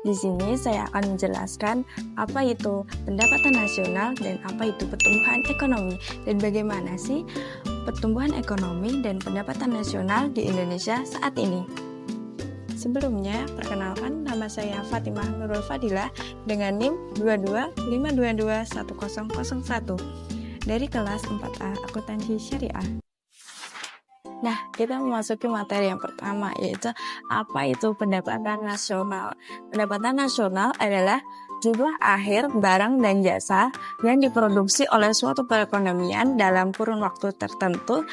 Di sini saya akan menjelaskan apa itu pendapatan nasional dan apa itu pertumbuhan ekonomi dan bagaimana sih pertumbuhan ekonomi dan pendapatan nasional di Indonesia saat ini. Sebelumnya, perkenalkan nama saya Fatimah Nurul Fadilah dengan NIM 225221001 dari kelas 4A Akuntansi Syariah. Nah, kita memasuki materi yang pertama, yaitu apa itu pendapatan nasional. Pendapatan nasional adalah jumlah akhir barang dan jasa yang diproduksi oleh suatu perekonomian dalam kurun waktu tertentu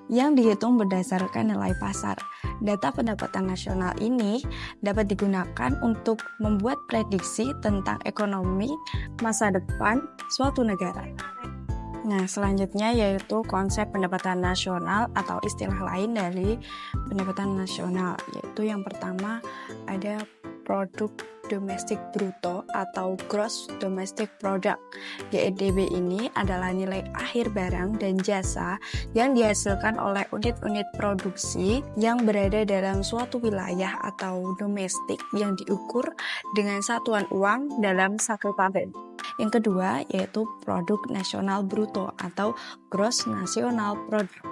yang dihitung berdasarkan nilai pasar. Data pendapatan nasional ini dapat digunakan untuk membuat prediksi tentang ekonomi masa depan suatu negara. Nah, selanjutnya yaitu konsep pendapatan nasional atau istilah lain dari pendapatan nasional, yaitu yang pertama ada produk domestik bruto atau gross domestic product. GDP ini adalah nilai akhir barang dan jasa yang dihasilkan oleh unit-unit produksi yang berada dalam suatu wilayah atau domestik yang diukur dengan satuan uang dalam satu tahun. Yang kedua yaitu produk nasional bruto atau gross national product.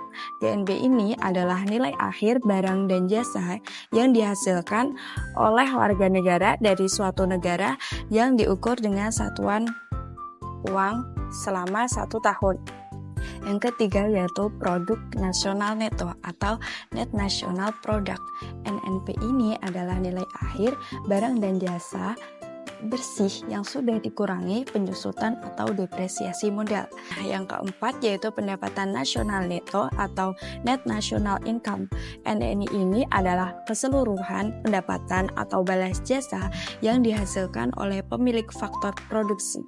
GNP ini adalah nilai akhir barang dan jasa yang dihasilkan oleh warga negara dari suatu negara yang diukur dengan satuan uang selama 1 tahun. Yang ketiga yaitu produk nasional neto atau net national product. NNP ini adalah nilai akhir barang dan jasa bersih yang sudah dikurangi penyusutan atau depresiasi modal. Yang keempat yaitu pendapatan nasional neto atau net national income. NNI ini adalah keseluruhan pendapatan atau balas jasa yang dihasilkan oleh pemilik faktor produksi.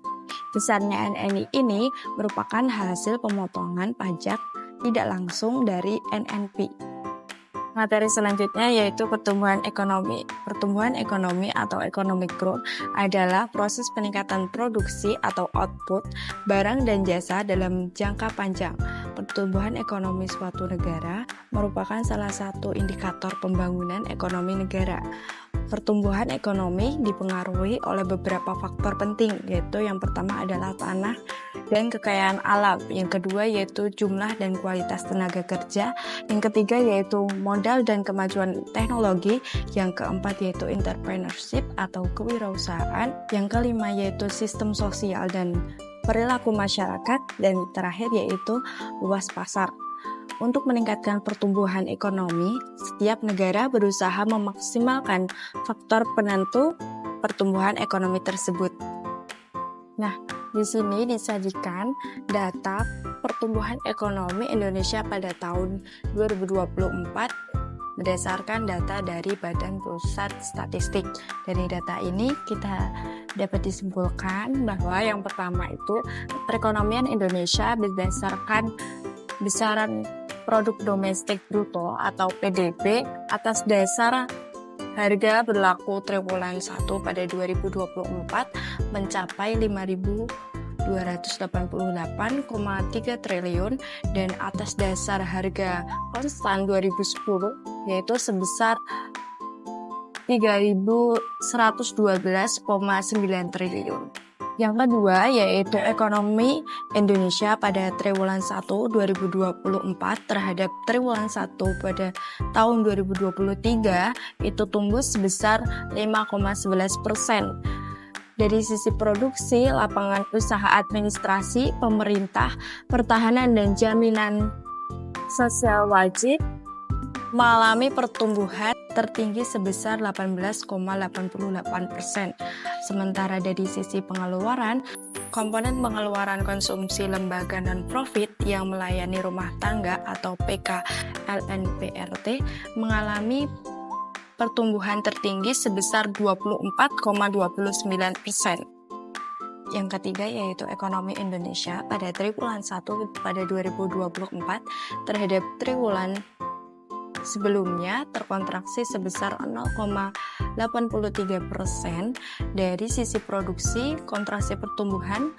Besarnya NNI ini merupakan hasil pemotongan pajak tidak langsung dari NNP. Materi selanjutnya yaitu pertumbuhan ekonomi. Pertumbuhan ekonomi atau economic growth adalah proses peningkatan produksi atau output barang dan jasa dalam jangka panjang. Pertumbuhan ekonomi suatu negara merupakan salah satu indikator pembangunan ekonomi negara. Pertumbuhan ekonomi dipengaruhi oleh beberapa faktor penting, yaitu yang pertama adalah tanah dan kekayaan alam, yang kedua yaitu jumlah dan kualitas tenaga kerja, yang ketiga yaitu modal dan kemajuan teknologi, yang keempat yaitu entrepreneurship atau kewirausahaan, yang kelima yaitu sistem sosial dan perilaku masyarakat, dan terakhir yaitu luas pasar. Untuk meningkatkan pertumbuhan ekonomi, setiap negara berusaha memaksimalkan faktor penentu pertumbuhan ekonomi tersebut. Nah, di sini disajikan data pertumbuhan ekonomi Indonesia pada tahun 2024 berdasarkan data dari Badan Pusat Statistik. Dari data ini kita dapat disimpulkan bahwa yang pertama itu perekonomian Indonesia berdasarkan besaran produk domestik bruto atau PDB atas dasar harga berlaku triwulan 1 pada 2024 mencapai 5.288,3 triliun dan atas dasar harga konstan 2010 yaitu sebesar 3.112,9 triliun. Yang kedua yaitu ekonomi Indonesia pada triwulan 1 2024 terhadap triwulan 1 pada tahun 2023 itu tumbuh sebesar 5,11%. Dari sisi produksi, lapangan usaha administrasi, pemerintah, pertahanan dan jaminan sosial wajib mengalami pertumbuhan tertinggi sebesar 18,88%. Sementara dari sisi pengeluaran, komponen pengeluaran konsumsi lembaga non-profit yang melayani rumah tangga atau PKLNPRT mengalami pertumbuhan tertinggi sebesar 24,29%. Yang ketiga yaitu ekonomi Indonesia pada triwulan 1 pada 2024 terhadap triwulan sebelumnya terkontraksi sebesar 0,83%. Dari sisi produksi, kontraksi pertumbuhan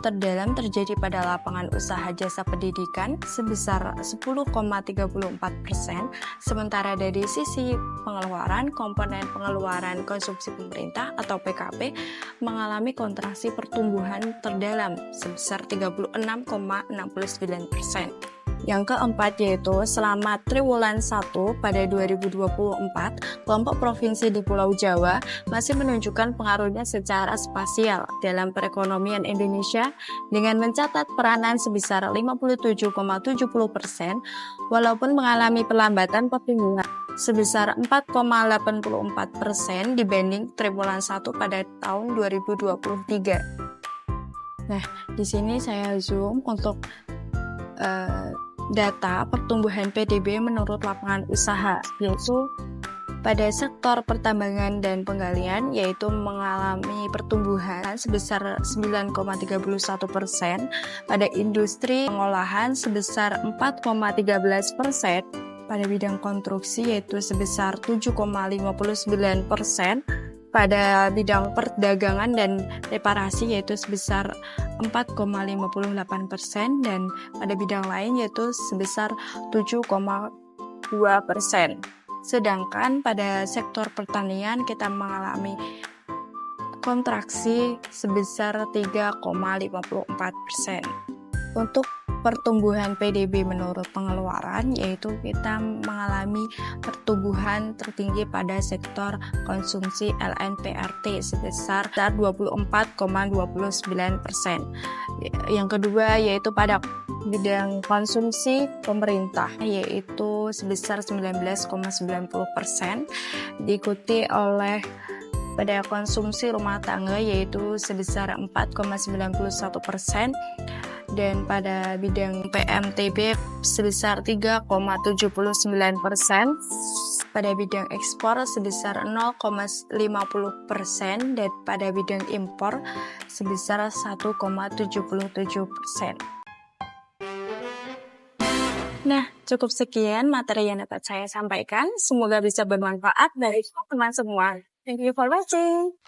terdalam terjadi pada lapangan usaha jasa pendidikan sebesar 10,34%, sementara dari sisi pengeluaran, komponen pengeluaran konsumsi pemerintah atau PKP mengalami kontraksi pertumbuhan terdalam sebesar 36,69%. Yang keempat yaitu selama triwulan 1 pada 2024, kelompok provinsi di Pulau Jawa masih menunjukkan pengaruhnya secara spasial dalam perekonomian Indonesia dengan mencatat peranan sebesar 57,70%, walaupun mengalami pelambatan pertumbuhan sebesar 4,84% dibanding triwulan 1 pada tahun 2023. Nah, di sini saya zoom untuk data pertumbuhan PDB menurut lapangan usaha, yaitu pada sektor pertambangan dan penggalian yaitu mengalami pertumbuhan sebesar 9,31%, pada industri pengolahan sebesar 4,13%, pada bidang konstruksi yaitu sebesar 7,59%, pada bidang perdagangan dan reparasi yaitu sebesar 4,58%, dan pada bidang lain yaitu sebesar 7,2%. Sedangkan pada sektor pertanian kita mengalami kontraksi sebesar 3,54%. Untuk pertumbuhan PDB menurut pengeluaran yaitu kita mengalami pertumbuhan tertinggi pada sektor konsumsi LNPRT sebesar 24,29%. Yang kedua yaitu pada bidang konsumsi pemerintah yaitu sebesar 19,90%, diikuti oleh pada konsumsi rumah tangga yaitu sebesar 4,91%, dan pada bidang PMTB sebesar 3,79%, pada bidang ekspor sebesar 0,50%, dan pada bidang impor sebesar 1,77%. Nah, cukup sekian materi yang dapat saya sampaikan. Semoga bisa bermanfaat dari teman semua. Thank you for watching.